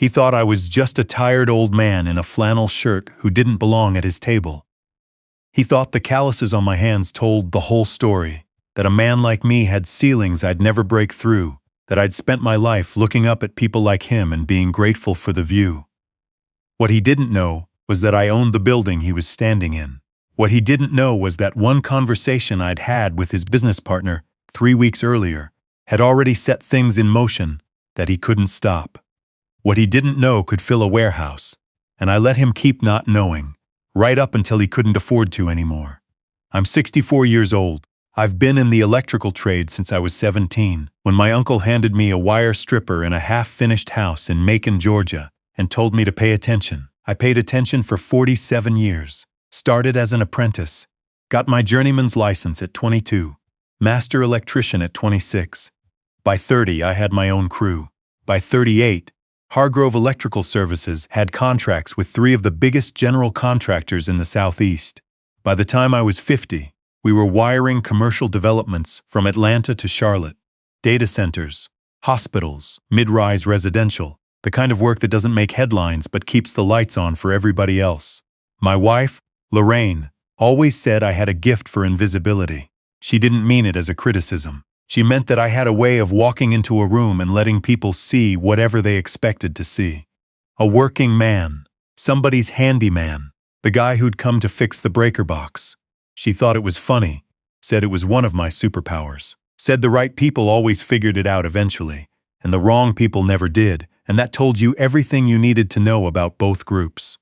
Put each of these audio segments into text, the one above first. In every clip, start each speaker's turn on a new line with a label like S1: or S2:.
S1: He thought I was just a tired old man in a flannel shirt who didn't belong at his table. He thought the calluses on my hands told the whole story, that a man like me had ceilings I'd never break through, that I'd spent my life looking up at people like him and being grateful for the view. What he didn't know was that I owned the building he was standing in. What he didn't know was that one conversation I'd had with his business partner 3 weeks earlier had already set things in motion that he couldn't stop. What he didn't know could fill a warehouse, and I let him keep not knowing, right up until he couldn't afford to anymore. I'm 64 years old. I've been in the electrical trade since I was 17, when my uncle handed me a wire stripper in a half-finished house in Macon, Georgia, and told me to pay attention. I paid attention for 47 years. Started as an apprentice. Got my journeyman's license at 22. Master electrician at 26. By 30, I had my own crew. By 38, Hargrove Electrical Services had contracts with 3 of the biggest general contractors in the Southeast. By the time I was 50, we were wiring commercial developments from Atlanta to Charlotte. Data centers, hospitals, mid-rise residential, the kind of work that doesn't make headlines but keeps the lights on for everybody else. My wife, Lorraine, always said I had a gift for invisibility. She didn't mean it as a criticism. She meant that I had a way of walking into a room and letting people see whatever they expected to see. A working man, somebody's handyman, the guy who'd come to fix the breaker box. She thought it was funny, said it was one of my superpowers, said the right people always figured it out eventually, and the wrong people never did, and that told you everything you needed to know about both groups.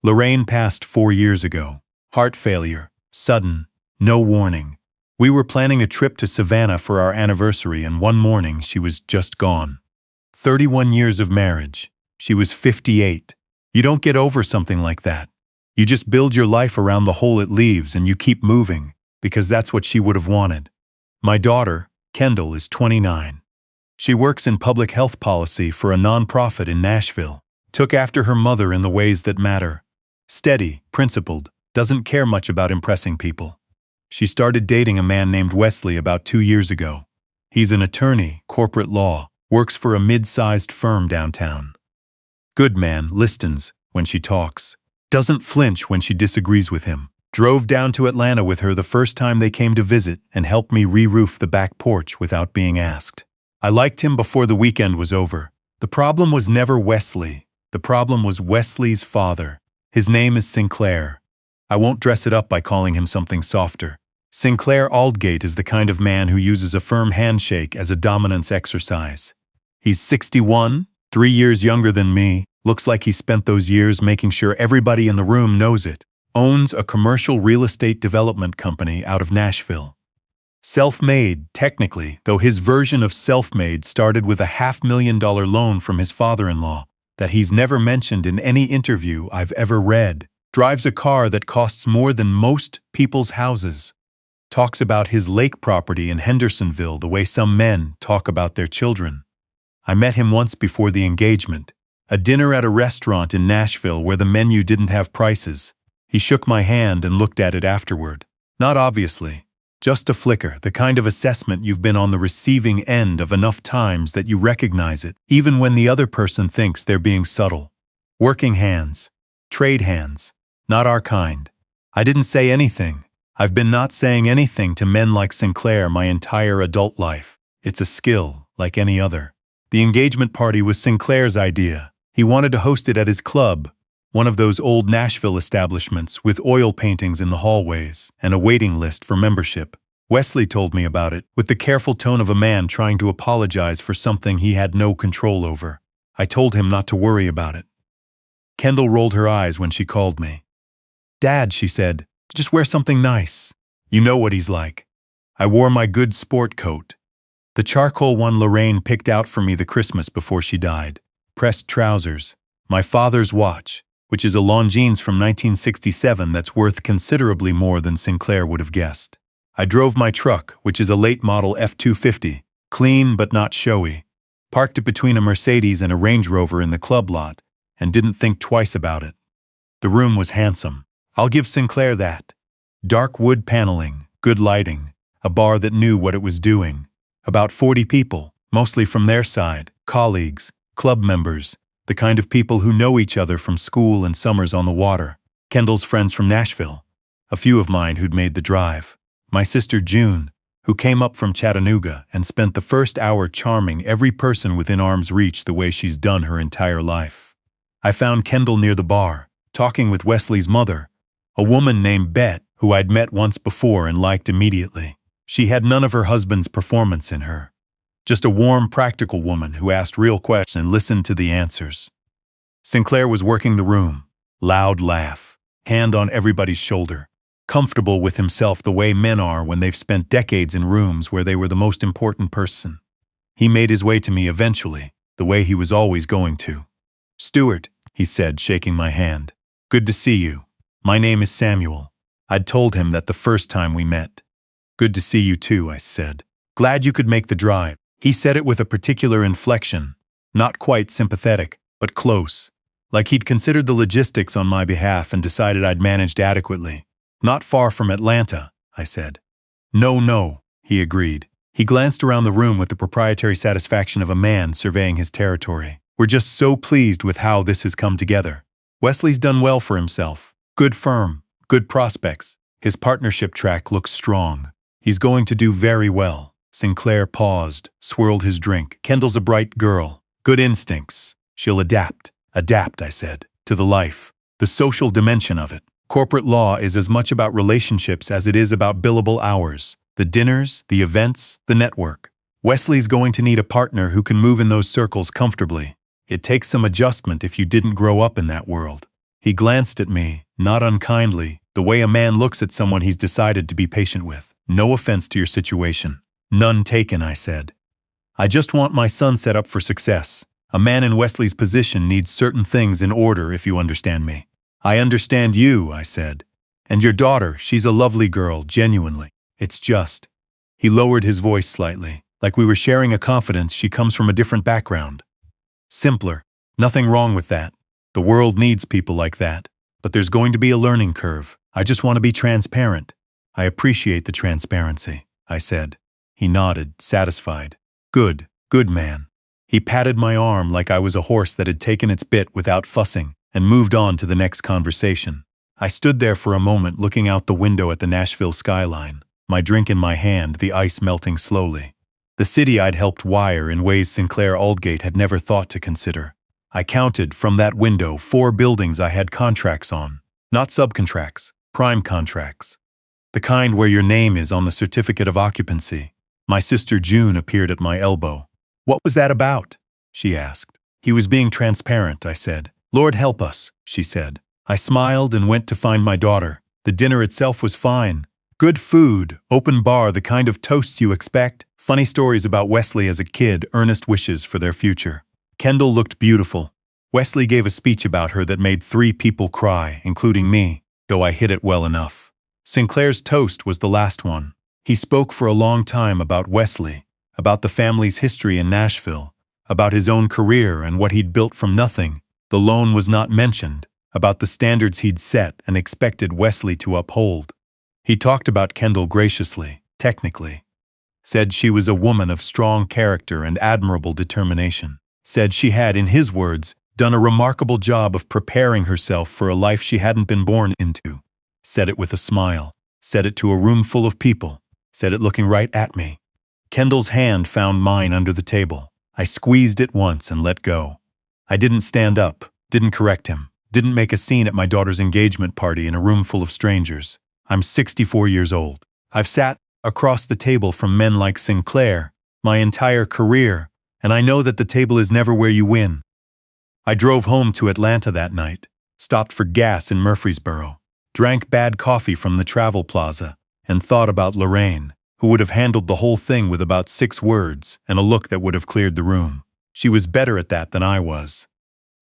S1: Lorraine passed 4 years ago. Heart failure, sudden, no warning. We were planning a trip to Savannah for our anniversary, and one morning she was just gone. 31 years of marriage. She was 58. You don't get over something like that. You just build your life around the hole it leaves and you keep moving, because that's what she would have wanted. My daughter, Kendall, is 29. She works in public health policy for a nonprofit in Nashville. Took after her mother in the ways that matter. Steady, principled, doesn't care much about impressing people. She started dating a man named Wesley about 2 years ago. He's an attorney, corporate law, works for a mid-sized firm downtown. Good man, listens when she talks. Doesn't flinch when she disagrees with him. Drove down to Atlanta with her the first time they came to visit and helped me re-roof the back porch without being asked. I liked him before the weekend was over. The problem was never Wesley. The problem was Wesley's father. His name is Sinclair. I won't dress it up by calling him something softer. Sinclair Aldgate is the kind of man who uses a firm handshake as a dominance exercise. He's 61, 3 years younger than me, looks like he spent those years making sure everybody in the room knows it. Owns a commercial real estate development company out of Nashville. Self-made, technically, though his version of self-made started with a $500,000 loan from his father-in-law that he's never mentioned in any interview I've ever read. Drives a car that costs more than most people's houses. Talks about his lake property in Hendersonville the way some men talk about their children. I met him once before the engagement. A dinner at a restaurant in Nashville where the menu didn't have prices. He shook my hand and looked at it afterward. Not obviously. Just a flicker, the kind of assessment you've been on the receiving end of enough times that you recognize it, even when the other person thinks they're being subtle. Working hands. Trade hands. Not our kind. I didn't say anything. I've been not saying anything to men like Sinclair my entire adult life. It's a skill, like any other. The engagement party was Sinclair's idea. He wanted to host it at his club, one of those old Nashville establishments with oil paintings in the hallways and a waiting list for membership. Wesley told me about it, with the careful tone of a man trying to apologize for something he had no control over. I told him not to worry about it. Kendall rolled her eyes when she called me. "Dad," she said, "just wear something nice. You know what he's like." I wore my good sport coat. The charcoal one Lorraine picked out for me the Christmas before she died. Pressed trousers. My father's watch, which is a Longines from 1967 that's worth considerably more than Sinclair would have guessed. I drove my truck, which is a late model F-250, clean but not showy. Parked it between a Mercedes and a Range Rover in the club lot, and didn't think twice about it. The room was handsome. I'll give Sinclair that. Dark wood paneling, good lighting, a bar that knew what it was doing. About 40 people, mostly from their side, colleagues, club members, The kind of people who know each other from school and summers on the water. Kendall's friends from Nashville. A few of mine who'd made the drive. My sister June, who came up from Chattanooga and spent the first hour charming every person within arm's reach the way she's done her entire life. I found Kendall near the bar, talking with Wesley's mother, a woman named Bet, who I'd met once before and liked immediately. She had none of her husband's performance in her. Just a warm, practical woman who asked real questions and listened to the answers. Sinclair was working the room. Loud laugh, hand on everybody's shoulder. Comfortable with himself the way men are when they've spent decades in rooms where they were the most important person. He made his way to me eventually, the way he was always going to. "Stuart," he said, shaking my hand. "Good to see you. My name is Samuel." I'd told him that the first time we met. "Good to see you too," I said. "Glad you could make the drive." He said it with a particular inflection, not quite sympathetic, but close, like he'd considered the logistics on my behalf and decided I'd managed adequately. "Not far from Atlanta," I said. No, he agreed. He glanced around the room with the proprietary satisfaction of a man surveying his territory. "We're just so pleased with how this has come together. Wesley's done well for himself. Good firm, good prospects. His partnership track looks strong. He's going to do very well." Sinclair paused, swirled his drink. "Kendall's a bright girl. Good instincts. She'll adapt, I said, to the life, the social dimension of it. Corporate law is as much about relationships as it is about billable hours. The dinners, the events, the network. Wesley's going to need a partner who can move in those circles comfortably. It takes some adjustment if you didn't grow up in that world." He glanced at me, not unkindly, the way a man looks at someone he's decided to be patient with. "No offense to your situation." "None taken," I said. "I just want my son set up for success. A man in Wesley's position needs certain things in order, if you understand me." "I understand you," I said. "And your daughter, she's a lovely girl, genuinely. It's just..." He lowered his voice slightly, like we were sharing a confidence. "She comes from a different background. Simpler. Nothing wrong with that. The world needs people like that. But there's going to be a learning curve. I just want to be transparent." "I appreciate the transparency," I said. He nodded, satisfied. Good man." He patted my arm like I was a horse that had taken its bit without fussing, and moved on to the next conversation. I stood there for a moment looking out the window at the Nashville skyline, my drink in my hand, the ice melting slowly. The city I'd helped wire in ways Sinclair Aldgate had never thought to consider. I counted, from that window, 4 buildings I had contracts on. Not subcontracts, prime contracts. The kind where your name is on the certificate of occupancy. My sister June appeared at my elbow. "What was that about?" she asked. "He was being transparent," I said. "Lord help us," she said. I smiled and went to find my daughter. The dinner itself was fine. Good food, open bar, the kind of toasts you expect, funny stories about Wesley as a kid, earnest wishes for their future. Kendall looked beautiful. Wesley gave a speech about her that made 3 people cry, including me, though I hid it well enough. Sinclair's toast was the last one. He spoke for a long time about Wesley, about the family's history in Nashville, about his own career and what he'd built from nothing. The loan was not mentioned, about the standards he'd set and expected Wesley to uphold. He talked about Kendall graciously, technically. Said she was a woman of strong character and admirable determination. Said she had, in his words, done a remarkable job of preparing herself for a life she hadn't been born into. Said it with a smile. Said it to a room full of people. Said it looking right at me. Kendall's hand found mine under the table. I squeezed it once and let go. I didn't stand up, didn't correct him, didn't make a scene at my daughter's engagement party in a room full of strangers. I'm 64 years old. I've sat across the table from men like Sinclair my entire career, and I know that the table is never where you win. I drove home to Atlanta that night, stopped for gas in Murfreesboro, drank bad coffee from the Travel Plaza, and thought about Lorraine, who would have handled the whole thing with about 6 words and a look that would have cleared the room. She was better at that than I was.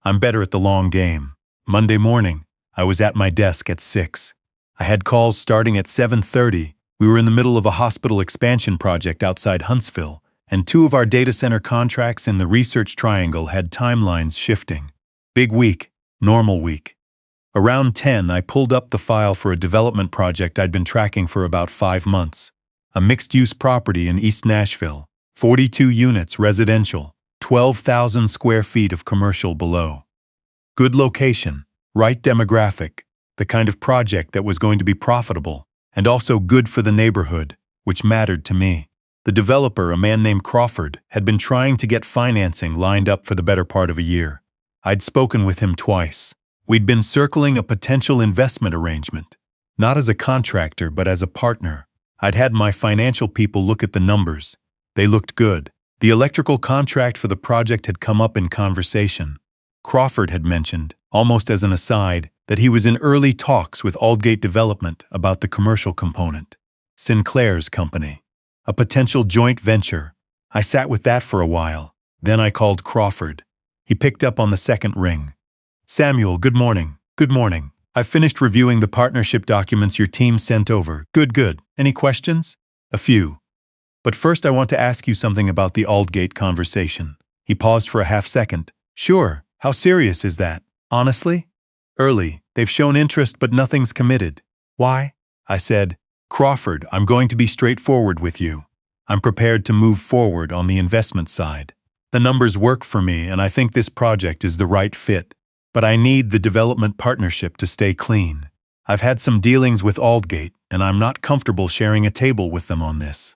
S1: I'm better at the long game. Monday morning, I was at my desk at 6. I had calls starting at 7:30. We were in the middle of a hospital expansion project outside Huntsville, and 2 of our data center contracts in the Research Triangle had timelines shifting. Big week, normal week. Around 10, I pulled up the file for a development project I'd been tracking for about 5 months. A mixed-use property in East Nashville, 42 units residential, 12,000 square feet of commercial below. Good location, right demographic, the kind of project that was going to be profitable, and also good for the neighborhood, which mattered to me. The developer, a man named Crawford, had been trying to get financing lined up for the better part of a year. I'd spoken with him twice. We'd been circling a potential investment arrangement, not as a contractor but as a partner. I'd had my financial people look at the numbers. They looked good. The electrical contract for the project had come up in conversation. Crawford had mentioned, almost as an aside, that he was in early talks with Aldgate Development about the commercial component. Sinclair's company. A potential joint venture. I sat with that for a while. Then I called Crawford. He picked up on the second ring. "Samuel, good morning." "Good morning. I've finished reviewing the partnership documents your team sent over." Good. Any questions?" "A few. But first I want to ask you something about the Aldgate conversation." He paused for a half-second. "Sure. How serious is that?" "Honestly? Early. They've shown interest but nothing's committed." "Why?" I said, "Crawford, I'm going to be straightforward with you. I'm prepared to move forward on the investment side. The numbers work for me and I think this project is the right fit. But I need the development partnership to stay clean. I've had some dealings with Aldgate and I'm not comfortable sharing a table with them on this."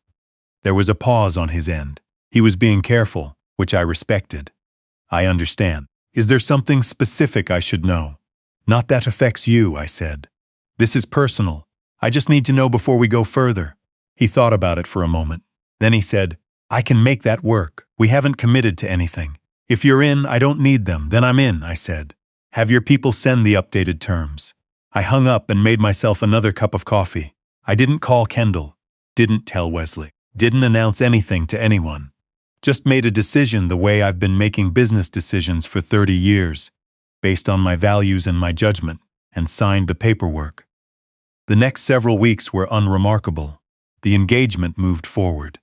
S1: There was a pause on his end. He was being careful, which I respected. "I understand. Is there something specific I should know?" "Not that affects you," I said. "This is personal. I just need to know before we go further." He thought about it for a moment. Then he said, "I can make that work. We haven't committed to anything. If you're in, I don't need them, then I'm in," I said. "Have your people send the updated terms." I hung up and made myself another cup of coffee. I didn't call Kendall. Didn't tell Wesley. Didn't announce anything to anyone. Just made a decision the way I've been making business decisions for 30 years, based on my values and my judgment, and signed the paperwork. The next several weeks were unremarkable. The engagement moved forward.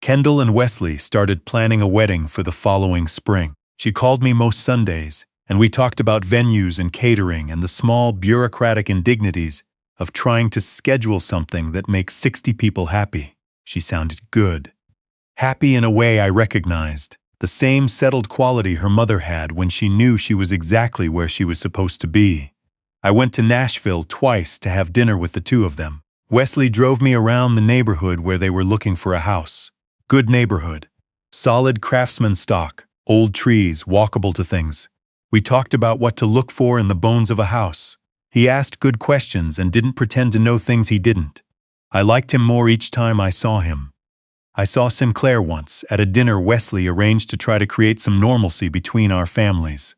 S1: Kendall and Wesley started planning a wedding for the following spring. She called me most Sundays, and we talked about venues and catering and the small bureaucratic indignities of trying to schedule something that makes 60 people happy. She sounded good. Happy in a way I recognized, the same settled quality her mother had when she knew she was exactly where she was supposed to be. I went to Nashville twice to have dinner with the two of them. Wesley drove me around the neighborhood where they were looking for a house. Good neighborhood. Solid craftsman stock, old trees, walkable to things. We talked about what to look for in the bones of a house. He asked good questions and didn't pretend to know things he didn't. I liked him more each time I saw him. I saw Sinclair once at a dinner Wesley arranged to try to create some normalcy between our families.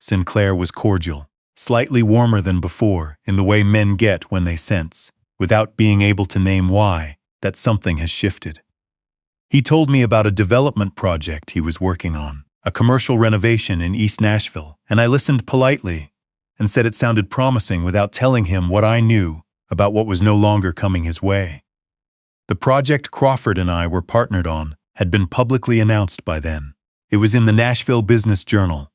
S1: Sinclair was cordial, slightly warmer than before in the way men get when they sense, without being able to name why, that something has shifted. He told me about a development project he was working on, a commercial renovation in East Nashville, and I listened politely and said it sounded promising without telling him what I knew about what was no longer coming his way. The project Crawford and I were partnered on had been publicly announced by then. It was in the Nashville Business Journal.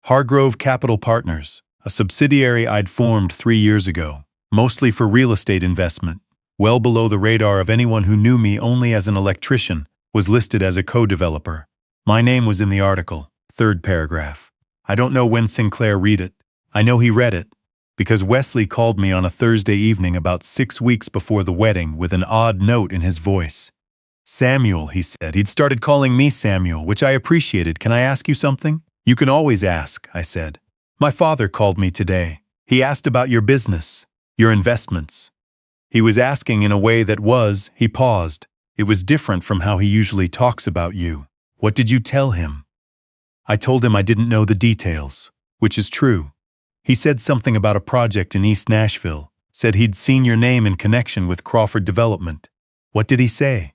S1: Hargrove Capital Partners, a subsidiary I'd formed 3 years ago, mostly for real estate investment, well below the radar of anyone who knew me only as an electrician, was listed as a co-developer. My name was in the article, third paragraph. I don't know when Sinclair read it. I know he read it, because Wesley called me on a Thursday evening about 6 weeks before the wedding with an odd note in his voice. "Samuel," he said. He'd started calling me Samuel, which I appreciated. "Can I ask you something?" "You can always ask," I said. "My father called me today. He asked about your business, your investments." He was asking in a way that was, he paused. It was different from how he usually talks about you. "What did you tell him?" I told him I didn't know the details, which is true. He said something about a project in East Nashville, said he'd seen your name in connection with Crawford Development. "What did he say?"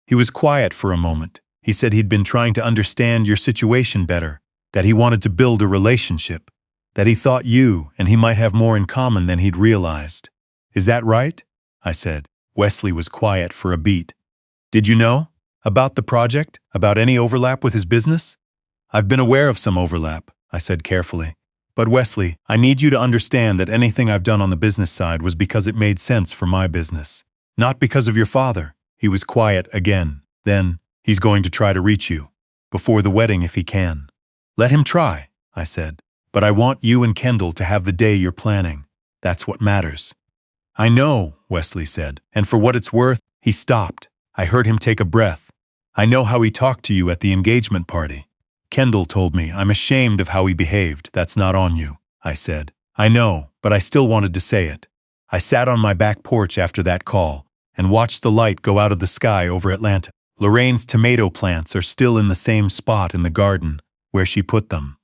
S1: He was quiet for a moment. He said he'd been trying to understand your situation better, that he wanted to build a relationship, that he thought you and he might have more in common than he'd realized. "Is that right?" I said. Wesley was quiet for a beat. "Did you know? About the project? About any overlap with his business?" "I've been aware of some overlap," I said carefully. "But Wesley, I need you to understand that anything I've done on the business side was because it made sense for my business. Not because of your father." He was quiet again. Then, "He's going to try to reach you." before the wedding if he can. Let him try, I said. But I want you and Kendall to have the day you're planning. That's what matters. I know, Wesley said, and for what it's worth, he stopped. I heard him take a breath. I know how he talked to you at the engagement party. Kendall told me, I'm ashamed of how he behaved. That's not on you, I said. I know, but I still wanted to say it. I sat on my back porch after that call and watched the light go out of the sky over Atlanta. Lorraine's tomato plants are still in the same spot in the garden where she put them.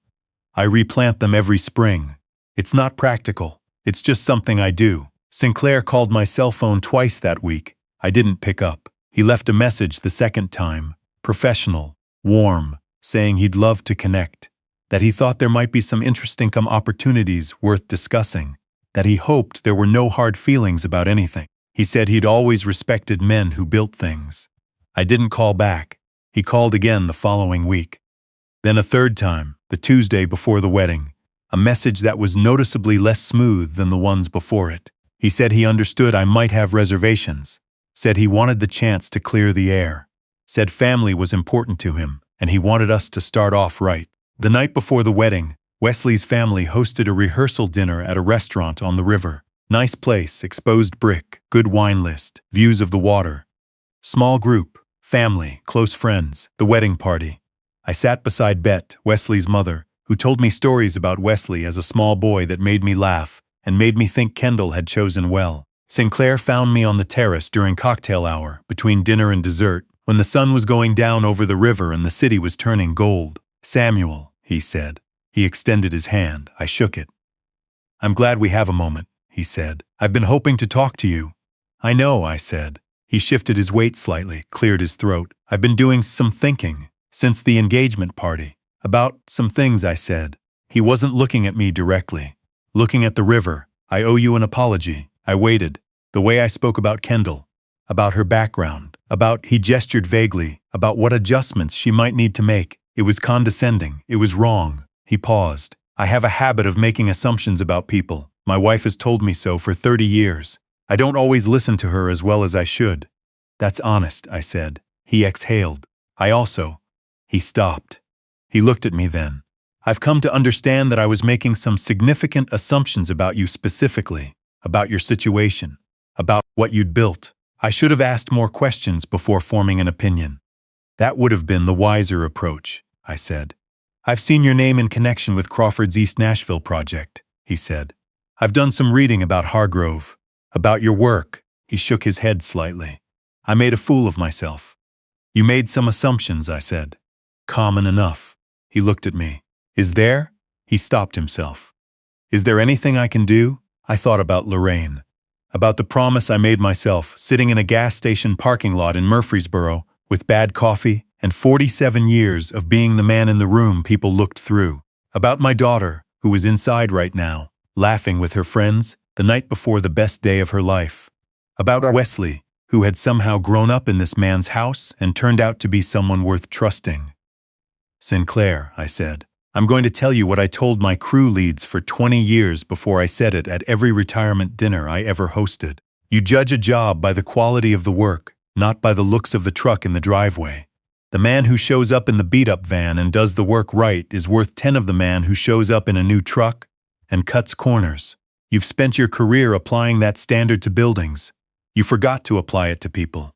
S1: I replant them every spring. It's not practical. It's just something I do. Sinclair called my cell phone twice that week. I didn't pick up. He left a message the second time, professional, warm, saying he'd love to connect, that he thought there might be some interesting opportunities worth discussing, that he hoped there were no hard feelings about anything. He said he'd always respected men who built things. I didn't call back. He called again the following week. Then a third time, the Tuesday before the wedding, a message that was noticeably less smooth than the ones before it. He said he understood I might have reservations, said he wanted the chance to clear the air, said family was important to him, and he wanted us to start off right. The night before the wedding, Wesley's family hosted a rehearsal dinner at a restaurant on the river. Nice place, exposed brick, good wine list, views of the water. Small group, family, close friends, the wedding party. I sat beside Bet, Wesley's mother, who told me stories about Wesley as a small boy that made me laugh and made me think Kendall had chosen well. Sinclair found me on the terrace during cocktail hour, between dinner and dessert, when the sun was going down over the river and the city was turning gold. Samuel, he said. He extended his hand. I shook it. I'm glad we have a moment, he said. I've been hoping to talk to you. I know, I said. He shifted his weight slightly, cleared his throat. I've been doing some thinking, since the engagement party. About some things, I said. He wasn't looking at me directly. Looking at the river. I owe you an apology. I waited. The way I spoke about Kendall. About her background. He gestured vaguely, about what adjustments she might need to make. It was condescending. It was wrong. He paused. I have a habit of making assumptions about people. My wife has told me so for 30 years. I don't always listen to her as well as I should. That's honest, I said. He exhaled. He stopped. He looked at me then. I've come to understand that I was making some significant assumptions about you specifically, about your situation, about what you'd built. I should have asked more questions before forming an opinion. That would have been the wiser approach, I said. I've seen your name in connection with Crawford's East Nashville project, he said. I've done some reading about Hargrove, about your work. He shook his head slightly. I made a fool of myself. You made some assumptions, I said. Common enough. He looked at me. Is there? He stopped himself. Is there anything I can do? I thought about Lorraine. About the promise I made myself, sitting in a gas station parking lot in Murfreesboro, with bad coffee and 47 years of being the man in the room people looked through. About my daughter, who was inside right now, laughing with her friends, the night before the best day of her life. About Wesley, who had somehow grown up in this man's house and turned out to be someone worth trusting. Sinclair, I said, I'm going to tell you what I told my crew leads for 20 years before I said it at every retirement dinner I ever hosted. You judge a job by the quality of the work, not by the looks of the truck in the driveway. The man who shows up in the beat-up van and does the work right is worth 10 of the man who shows up in a new truck and cuts corners. You've spent your career applying that standard to buildings. You forgot to apply it to people.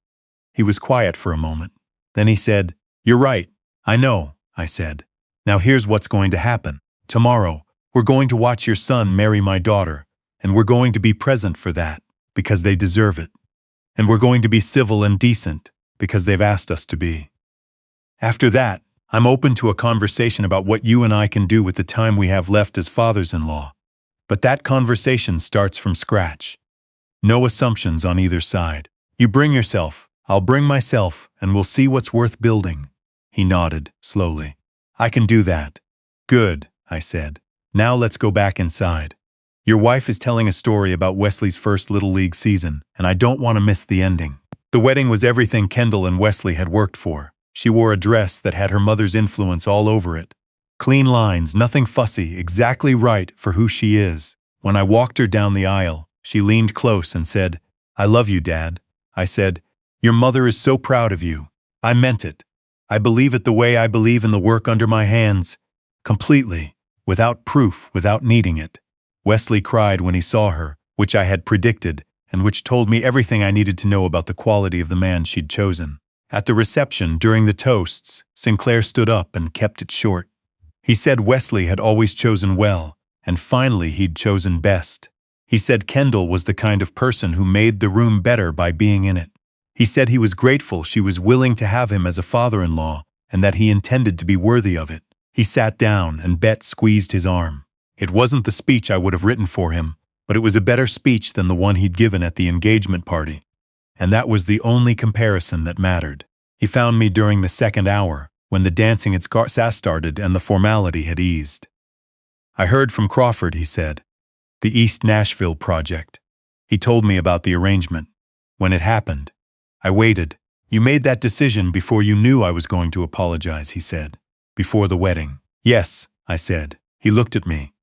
S1: He was quiet for a moment. Then he said, You're right. I know, I said. Now here's what's going to happen. Tomorrow, we're going to watch your son marry my daughter, and we're going to be present for that, because they deserve it. And we're going to be civil and decent, because they've asked us to be. After that, I'm open to a conversation about what you and I can do with the time we have left as fathers-in-law. But that conversation starts from scratch. No assumptions on either side. You bring yourself, I'll bring myself, and we'll see what's worth building. He nodded, slowly. I can do that. Good, I said. Now let's go back inside. Your wife is telling a story about Wesley's first Little League season, and I don't want to miss the ending. The wedding was everything Kendall and Wesley had worked for. She wore a dress that had her mother's influence all over it. Clean lines, nothing fussy, exactly right for who she is. When I walked her down the aisle, she leaned close and said, I love you, Dad. I said, Your mother is so proud of you. I meant it. I believe it the way I believe in the work under my hands. Completely. Without proof, without needing it. Wesley cried when he saw her, which I had predicted, and which told me everything I needed to know about the quality of the man she'd chosen. At the reception, during the toasts, Sinclair stood up and kept it short. He said Wesley had always chosen well, and finally he'd chosen best. He said Kendall was the kind of person who made the room better by being in it. He said he was grateful she was willing to have him as a father-in-law, and that he intended to be worthy of it. He sat down, and Bet squeezed his arm. It wasn't the speech I would have written for him, but it was a better speech than the one he'd given at the engagement party. And that was the only comparison that mattered. He found me during the second hour, when the dancing had started and the formality had eased. I heard from Crawford, he said. The East Nashville project. He told me about the arrangement. When it happened, I waited. You made that decision before you knew I was going to apologize, he said. Before the wedding. Yes, I said. He looked at me.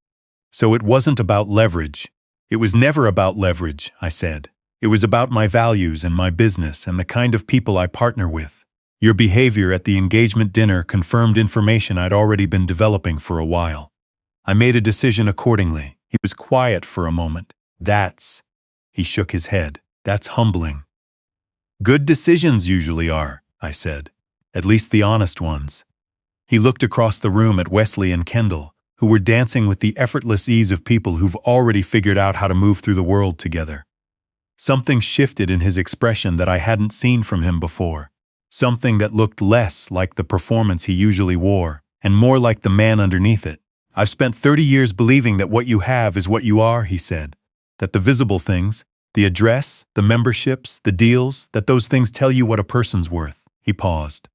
S1: So it wasn't about leverage. It was never about leverage, I said. It was about my values and my business and the kind of people I partner with. Your behavior at the engagement dinner confirmed information I'd already been developing for a while. I made a decision accordingly. He was quiet for a moment. He shook his head. That's humbling. Good decisions usually are, I said. At least the honest ones. He looked across the room at Wesley and Kendall, who were dancing with the effortless ease of people who've already figured out how to move through the world together. Something shifted in his expression that I hadn't seen from him before. Something that looked less like the performance he usually wore, and more like the man underneath it. I've spent 30 years believing that what you have is what you are, he said. That the visible things, the address, the memberships, the deals, that those things tell you what a person's worth. He paused.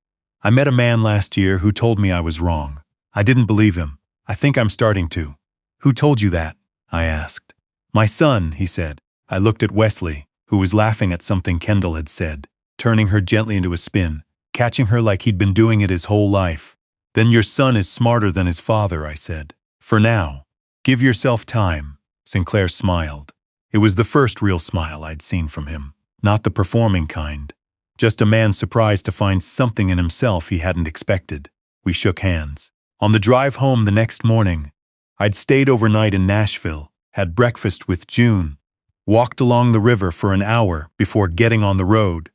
S1: I met a man last year who told me I was wrong. I didn't believe him. I think I'm starting to. Who told you that? I asked. My son, he said. I looked at Wesley, who was laughing at something Kendall had said, turning her gently into a spin, catching her like he'd been doing it his whole life. Then your son is smarter than his father, I said. For now. Give yourself time. Sinclair smiled. It was the first real smile I'd seen from him, not the performing kind. Just a man surprised to find something in himself he hadn't expected. We shook hands. On the drive home the next morning, I'd stayed overnight in Nashville, had breakfast with June, walked along the river for an hour before getting on the road.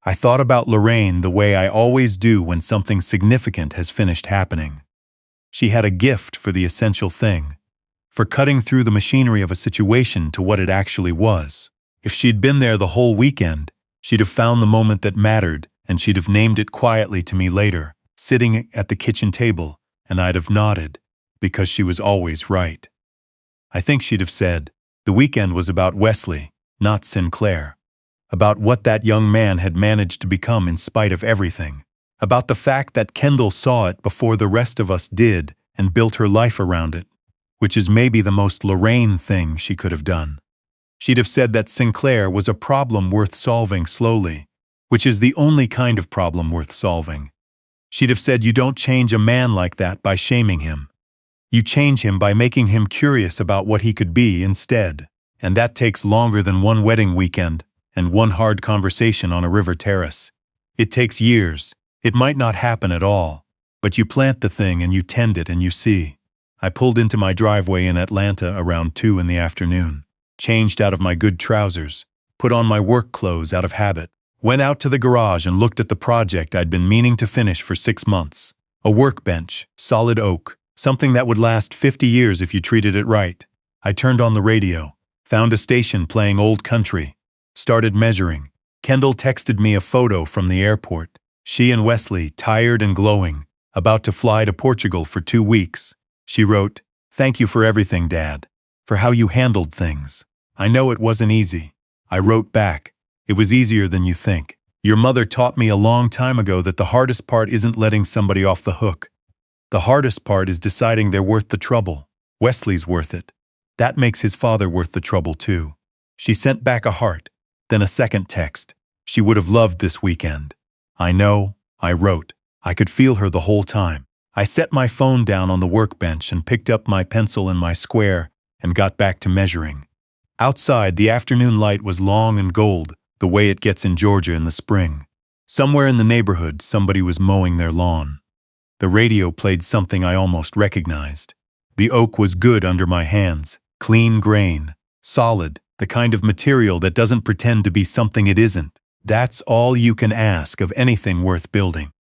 S1: I thought about Lorraine the way I always do when something significant has finished happening. She had a gift for the essential thing, for cutting through the machinery of a situation to what it actually was. If she'd been there the whole weekend, she'd have found the moment that mattered, and she'd have named it quietly to me later, sitting at the kitchen table, and I'd have nodded, because she was always right. I think she'd have said, the weekend was about Wesley, not Sinclair. About what that young man had managed to become in spite of everything. About the fact that Kendall saw it before the rest of us did and built her life around it, which is maybe the most Lorraine thing she could have done. She'd have said that Sinclair was a problem worth solving slowly, which is the only kind of problem worth solving. She'd have said you don't change a man like that by shaming him. You change him by making him curious about what he could be instead, and that takes longer than one wedding weekend and one hard conversation on a river terrace. It takes years. It might not happen at all, but you plant the thing and you tend it and you see. I pulled into my driveway in Atlanta around 2 in the afternoon, changed out of my good trousers, put on my work clothes out of habit, went out to the garage and looked at the project I'd been meaning to finish for 6 months. A workbench, solid oak, something that would last 50 years if you treated it right. I turned on the radio, found a station playing old country, started measuring. Kendall texted me a photo from the airport. She and Wesley, tired and glowing, about to fly to Portugal for 2 weeks. She wrote, "Thank you for everything, Dad, for how you handled things. I know it wasn't easy." I wrote back, "It was easier than you think. Your mother taught me a long time ago that the hardest part isn't letting somebody off the hook. The hardest part is deciding they're worth the trouble. Wesley's worth it. That makes his father worth the trouble too." She sent back a heart, then a second text. She would have loved this weekend. I know, I wrote. I could feel her the whole time. I set my phone down on the workbench and picked up my pencil and my square and got back to measuring. Outside, the afternoon light was long and gold, the way it gets in Georgia in the spring. Somewhere in the neighborhood, somebody was mowing their lawn. The radio played something I almost recognized. The oak was good under my hands, clean grain, solid, the kind of material that doesn't pretend to be something it isn't. That's all you can ask of anything worth building.